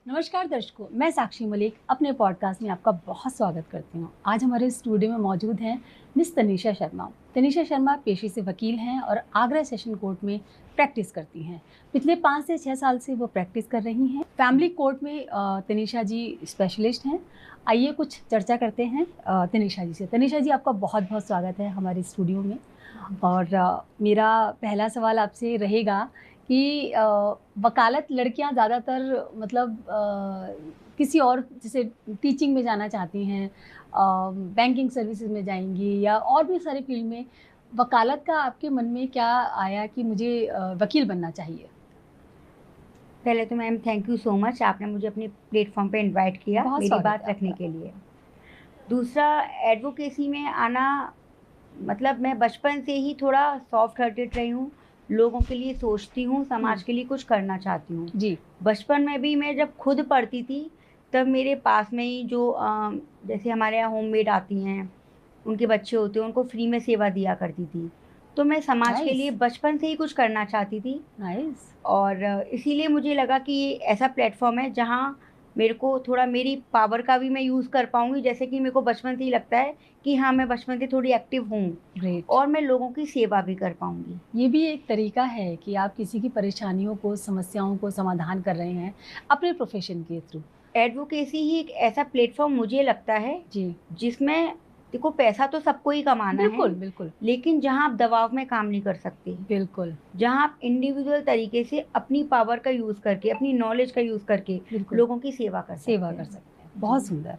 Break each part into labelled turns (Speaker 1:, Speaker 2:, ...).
Speaker 1: नमस्कार दर्शकों, मैं साक्षी मलिक अपने पॉडकास्ट में आपका बहुत स्वागत करती हूँ। आज हमारे स्टूडियो में मौजूद हैं मिस तनीषा शर्मा। तनीषा शर्मा पेशे से वकील हैं और आगरा सेशन कोर्ट में प्रैक्टिस करती हैं। पिछले 5 से 6 साल से वो प्रैक्टिस कर रही हैं। फैमिली कोर्ट में तनीषा जी स्पेशलिस्ट हैं। आइए कुछ चर्चा करते हैं तनीषा जी से। तनीषा जी, आपका बहुत बहुत स्वागत है हमारे स्टूडियो में। और मेरा पहला सवाल आपसे रहेगा कि वकालत लड़कियां ज़्यादातर मतलब किसी और जैसे टीचिंग में जाना चाहती हैं, बैंकिंग सर्विसेज में जाएंगी या और भी सारे फील्ड में। वकालत का आपके मन में क्या आया कि मुझे वकील बनना चाहिए?
Speaker 2: पहले तो ma'am thank you so much, आपने मुझे अपने प्लेटफॉर्म पे इनवाइट किया
Speaker 1: बहुत
Speaker 2: मेरी
Speaker 1: स्वागत
Speaker 2: बात
Speaker 1: है
Speaker 2: रखने
Speaker 1: आपका।
Speaker 2: के लिए। दूसरा, एडवोकेसी में आना मतलब मैं बचपन से ही थोड़ा सॉफ्ट हार्टेड रही हूँ, लोगों के लिए सोचती हूँ, समाज के लिए कुछ करना चाहती हूँ।
Speaker 1: जी।
Speaker 2: बचपन में भी मैं जब खुद पढ़ती थी तब मेरे पास में ही जो जैसे हमारे यहाँ होममेड आती हैं, उनके बच्चे होते हैं, उनको फ्री में सेवा दिया करती थी। तो मैं समाज के लिए
Speaker 1: नाइस।
Speaker 2: बचपन से ही कुछ करना चाहती थी।
Speaker 1: नाइस।
Speaker 2: और इसीलिए मुझे लगा कि ये ऐसा प्लेटफॉर्म है जहाँ मेरे को थोड़ा मेरी पावर का भी मैं यूज़ कर पाऊँगी। जैसे कि मेरे को बचपन से ही लगता है कि हाँ, मैं बचपन से थोड़ी एक्टिव हूँ
Speaker 1: ग्रेट।
Speaker 2: और मैं लोगों की सेवा भी कर पाऊँगी।
Speaker 1: ये भी एक तरीका है कि आप किसी की परेशानियों को, समस्याओं को समाधान कर रहे हैं अपने प्रोफेशन के थ्रू।
Speaker 2: एडवोकेसी ही एक ऐसा प्लेटफॉर्म मुझे लगता है
Speaker 1: जी।
Speaker 2: जिसमें देखो, पैसा तो सबको ही कमाना है,
Speaker 1: बिल्कुल, बिल्कुल।
Speaker 2: लेकिन जहाँ आप दबाव में काम नहीं कर सकते,
Speaker 1: बिल्कुल,
Speaker 2: जहाँ आप इंडिविजुअल तरीके से अपनी पावर का यूज़ करके, अपनी नॉलेज का यूज़ करके
Speaker 1: बिल्कुल।
Speaker 2: लोगों की सेवा कर
Speaker 1: सेवा
Speaker 2: सकते
Speaker 1: कर
Speaker 2: हैं।
Speaker 1: सकते हैं। बहुत
Speaker 2: जी।
Speaker 1: सुंदर।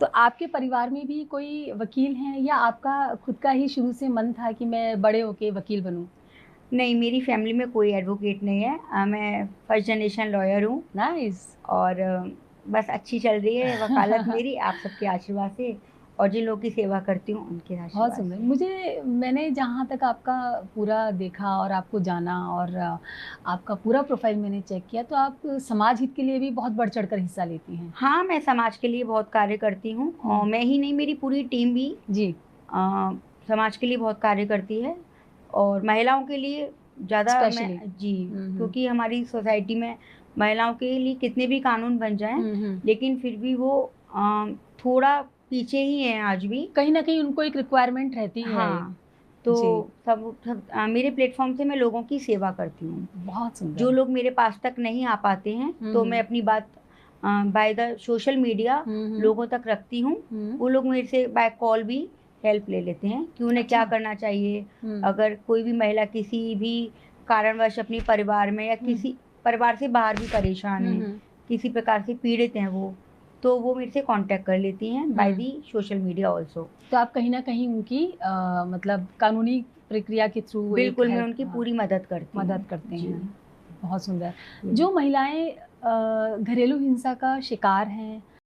Speaker 1: तो आपके परिवार में भी कोई वकील हैं या आपका खुद का ही शुरू से मन था कि मैं बड़े होके वकील बनूँ?
Speaker 2: नहीं, मेरी फैमिली में कोई एडवोकेट नहीं है। मैं फर्स्ट जनरेशन लॉयर हूँ
Speaker 1: नाइस।
Speaker 2: और बस अच्छी चल रही है वकालत मेरी आप सबके आशीर्वाद से और जिन लोगों की सेवा करती हूँ उनके
Speaker 1: बहुत
Speaker 2: आशीर्वाद
Speaker 1: सुंदर।
Speaker 2: से।
Speaker 1: मैंने जहाँ तक आपका पूरा देखा और आपको जाना और आपका पूरा प्रोफ़ाइल मैंने चेक किया, तो आप समाज हित के लिए भी बहुत बढ़-चढ़ कर हिस्सा लेती हैं।
Speaker 2: हाँ, मैं समाज के लिए बहुत कार्य करती हूँ और
Speaker 1: हुँ।
Speaker 2: मैं ही नहीं, मेरी पूरी टीम भी
Speaker 1: जी।
Speaker 2: अ, समाज के लिए बहुत कार्य करती है और महिलाओं के लिए ज़्यादा मैं
Speaker 1: स्पेशली।
Speaker 2: जी,
Speaker 1: हुँ, हुँ।
Speaker 2: क्योंकि हमारी सोसाइटी में महिलाओं के लिए कितने भी कानून बन जाएँ,
Speaker 1: हुँ, हुँ।
Speaker 2: लेकिन फिर भी वो थोड़ा पीछे ही हैं आज भी।
Speaker 1: कहीं न कहीं उनको एक रिक्वायरमेंट रहती है एक।
Speaker 2: हाँ, तो
Speaker 1: जी।
Speaker 2: मेरे प्लेटफ़ॉर्म से मैं लोगों की सेवा करती हूँ।
Speaker 1: बहुत
Speaker 2: जो
Speaker 1: सुंदर।
Speaker 2: लोग मेरे पास तक नहीं आ पाते हैं,
Speaker 1: हुँ,
Speaker 2: तो मैं
Speaker 1: हुँ।
Speaker 2: अपनी बात बाय द सोशल मीडिया
Speaker 1: हुँ, हुँ।
Speaker 2: लोगों तक रखती हूँ।
Speaker 1: हुँ।
Speaker 2: वो लोग मेरे से बाय कॉल भी हेल्प ले लेते हैं कि उन्हें क्या
Speaker 1: अच्छा।
Speaker 2: करना चाहिए।
Speaker 1: हुँ।
Speaker 2: अगर कोई भी महिला किसी भी कारणवश अपने परिवार में या
Speaker 1: हुँ।
Speaker 2: किसी परिवार से बाहर भी परेशान
Speaker 1: हुँ,
Speaker 2: हैं,
Speaker 1: हुँ।
Speaker 2: किसी प्रकार से पीड़ित हैं वो, तो वो मेरे से कॉन्टैक्ट कर लेती हैं बाय
Speaker 1: हुँ।
Speaker 2: दी सोशल मीडिया ऑल्सो।
Speaker 1: तो आप कहीं न कहीं उनकी मतलब कानूनी प्रक्रिया के थ्रू एक
Speaker 2: बिल्कुल, मैं
Speaker 1: हेल्प
Speaker 2: उनकी पूरी मदद करती
Speaker 1: मदद
Speaker 2: हूँ।
Speaker 1: करते
Speaker 2: जी,
Speaker 1: हैं। बहुत सुंदर।
Speaker 2: जी।
Speaker 1: जो महिलाएँ घरेलू हिंसा का शिकार हैं